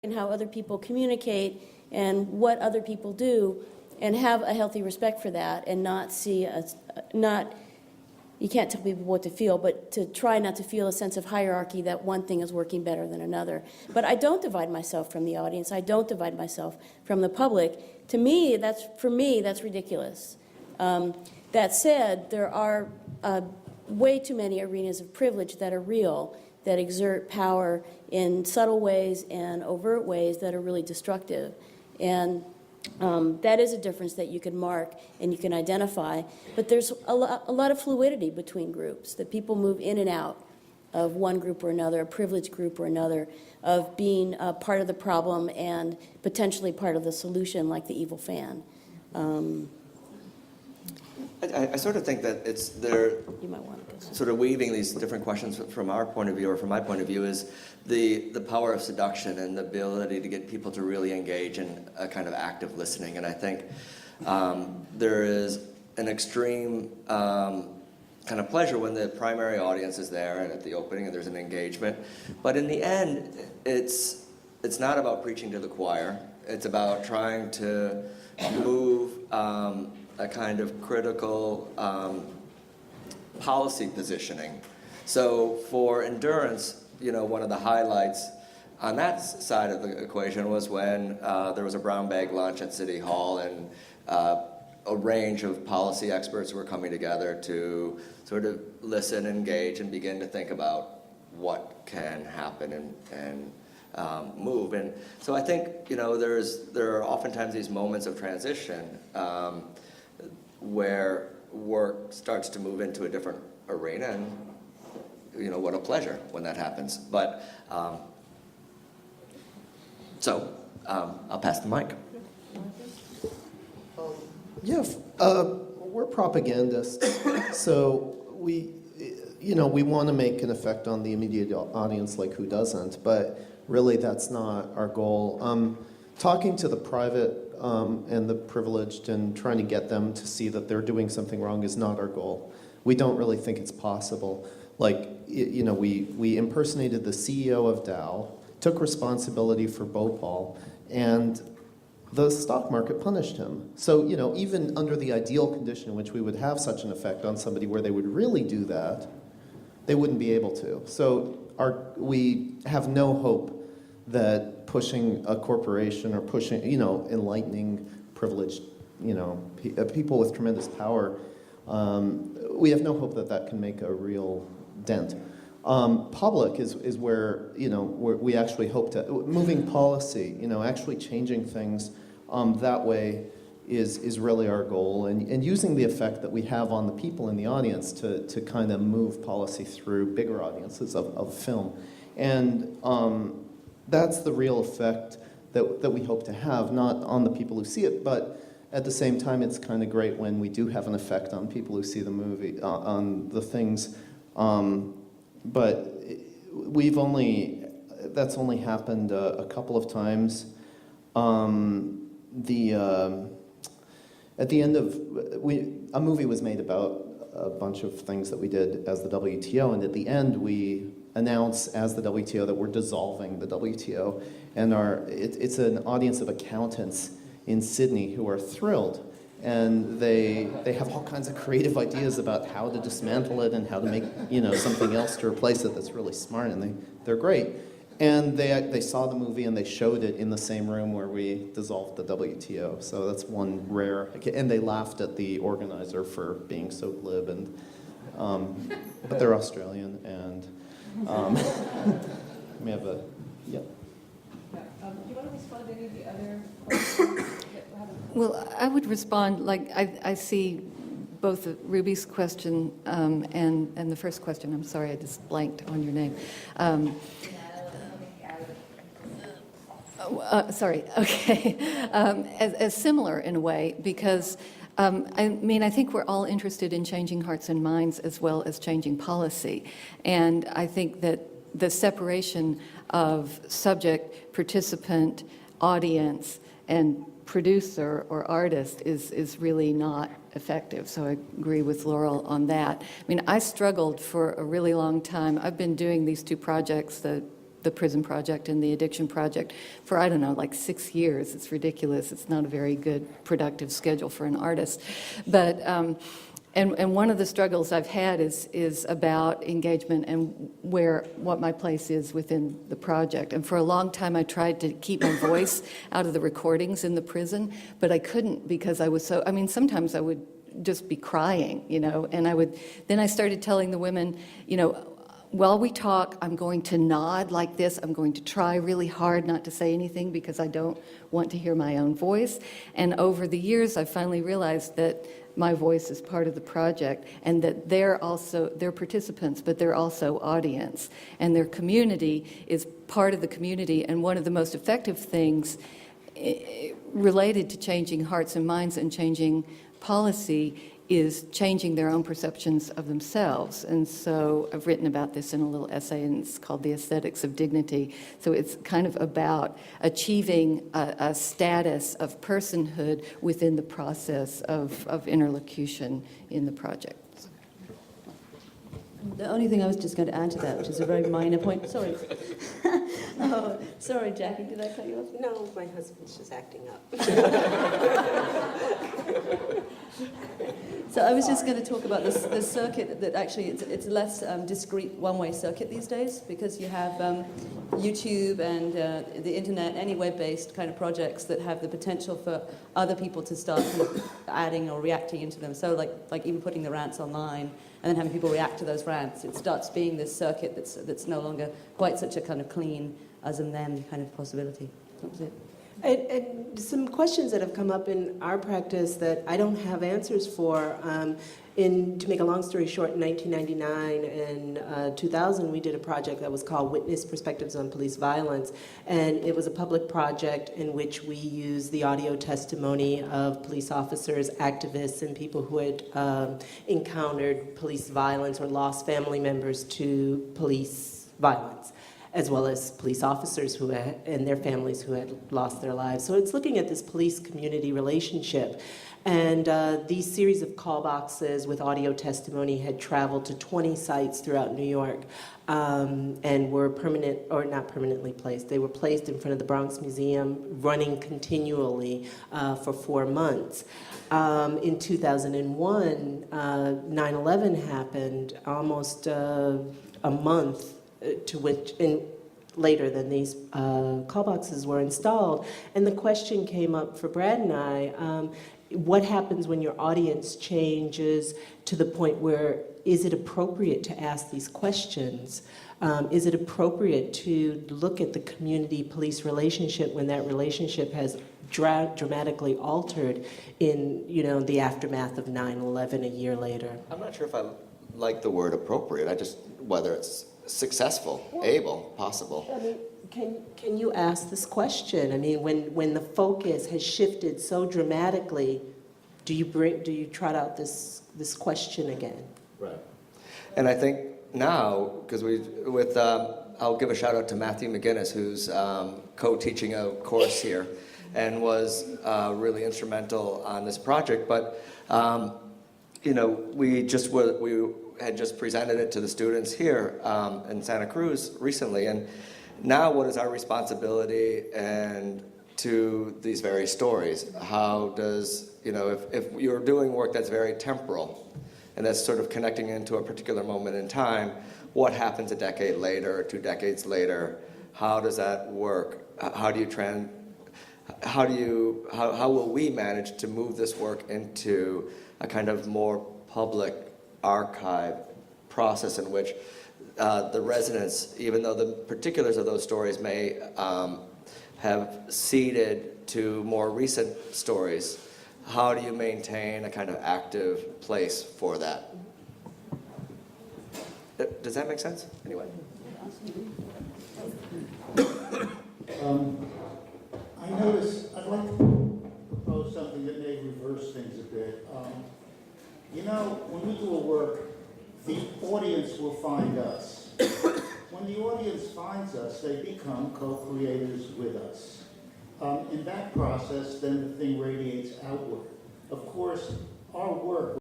and how other people communicate and what other people do, and have a healthy respect for that, and not see you can't tell people what to feel, but to try not to feel a sense of hierarchy that one thing is working better than another. But I don't divide myself from the audience. I don't divide myself from the public. To me, that's ridiculous. That said, there are way too many arenas of privilege that are real, that exert power in subtle ways and overt ways that are really destructive. And that is a difference that you can mark and you can identify. But there's a lot of fluidity between groups, that people move in and out of one group or another, a privileged group or another, of being part of the problem and potentially part of the solution, like the evil fan. I sort of think that they're sort of weaving these different questions from our point of view, or from my point of view, is the power of seduction and the ability to get people to really engage in a kind of active listening. And I think there is an extreme kind of pleasure when the primary audience is there and at the opening and there's an engagement. But in the end, it's not about preaching to the choir. It's about trying to move a kind of critical policy positioning. So for endurance, one of the highlights on that side of the equation was when there was a brown bag lunch at City Hall, and a range of policy experts were coming together to sort of listen, engage, and begin to think about what can happen and move. And so I think there are oftentimes these moments of transition where work starts to move into a different arena, and what a pleasure when that happens. But I'll pass the mic. We're propagandists, so we want to make an effect on the immediate audience, like who doesn't, but really that's not our goal. Talking to the private and the privileged and trying to get them to see that they're doing something wrong is not our goal. We don't really think it's possible. Like, we impersonated the CEO of Dow, took responsibility for Bhopal, and the stock market punished him. So, even under the ideal condition in which we would have such an effect on somebody where they would really do that, they wouldn't be able to. So we have no hope that pushing a corporation or pushing, enlightening privileged, people with tremendous power, we have no hope that that can make a real dent. Public is where, where we actually hope to, moving policy, actually changing things that way is really our goal, and using the effect that we have on the people in the audience to kind of move policy through bigger audiences of film. And that's the real effect that we hope to have, not on the people who see it, but at the same time, it's kind of great when we do have an effect on people who see the movie, on the things. But that's only happened a couple of times. At the end of, a movie was made about a bunch of things that we did as the WTO, and at the end we announce as the WTO that we're dissolving the WTO, and it's an audience of accountants in Sydney who are thrilled, and they have all kinds of creative ideas about how to dismantle it and how to make something else to replace it that's really smart, and they're great. And they saw the movie and they showed it in the same room where we dissolved the WTO. So that's one rare, and they laughed at the organizer for being so glib, and but they're Australian, and we have a, yeah. Do you want to respond to any of the other questions? Well, I would respond, like, I see both Ruby's question and the first question. I'm sorry, I just blanked on your name. Sorry, okay. As similar in a way, because I think we're all interested in changing hearts and minds as well as changing policy. And I think that the separation of subject, participant, audience, and producer or artist is really not effective. So I agree with Laurel on that. I struggled for a really long time. I've been doing these two projects, the the prison project and the addiction project for, I don't know, like 6 years. It's ridiculous. It's not a very good, productive schedule for an artist. But, and one of the struggles I've had is about engagement and what my place is within the project. And for a long time, I tried to keep my voice out of the recordings in the prison, but I couldn't because I was so, I mean, sometimes I would just be crying, and then I started telling the women, while we talk, I'm going to nod like this. I'm going to try really hard not to say anything because I don't want to hear my own voice. And over the years, I finally realized that my voice is part of the project and that they're participants, but they're also audience. And their community is part of the community. And one of the most effective things related to changing hearts and minds and changing policy is changing their own perceptions of themselves. And so I've written about this in a little essay, and it's called The Aesthetics of Dignity. So it's kind of about achieving a status of personhood within the process of interlocution in the project. The only thing I was just going to add to that, which is a very minor point, sorry. Oh, sorry, Jackie, did I cut you off? No, my husband's just acting up. So I was just going to talk about the circuit that actually it's a less discrete one-way circuit these days because you have YouTube and the internet, any web-based kind of projects that have the potential for other people to start kind of adding or reacting into them. So like even putting the rants online and then having people react to those rants, it starts being this circuit that's no longer quite such a kind of clean us and them kind of possibility. That was it. And some questions that have come up in our practice that I don't have answers for. To make a long story short, in 1999 and 2000, we did a project that was called Witness Perspectives on Police Violence. And it was a public project in which we used the audio testimony of police officers, activists, and people who had encountered police violence or lost family members to police violence, as well as police officers and their families who had lost their lives. So it's looking at this police-community relationship. And these series of call boxes with audio testimony had traveled to 20 sites throughout New York and were permanent, or not permanently placed. They were placed in front of the Bronx Museum, running continually for 4 months. In 2001, 9/11 happened, almost a month to which, later than these call boxes were installed. And the question came up for Brad and I, what happens when your audience changes to the point where is it appropriate to ask these questions? Is it appropriate to look at the community-police relationship when that relationship has dramatically altered in the aftermath of 9/11 a year later? I'm not sure if I like the word appropriate. Whether it's successful, able, possible. I mean, can you ask this question? I mean, when the focus has shifted so dramatically, do you trot out this question again? Right. And I think now, because I'll give a shout out to Matthew McGinnis, who's co-teaching a course here, and was really instrumental on this project. But we had just presented it to the students here in Santa Cruz recently, and now what is our responsibility and to these very stories? How does, if you're doing work that's very temporal and that's sort of connecting into a particular moment in time, what happens a decade later or 2 decades later? How does that work? How will we manage to move this work into a kind of more public archive process in which the residents, even though the particulars of those stories may have ceded to more recent stories, how do you maintain a kind of active place for that? Does that make sense? Anyway. I notice, I'd like to propose something that may reverse things a bit. When we do a work, the audience will find us. When the audience finds us, they become co-creators with us. In that process, then the thing radiates outward. Of course, our work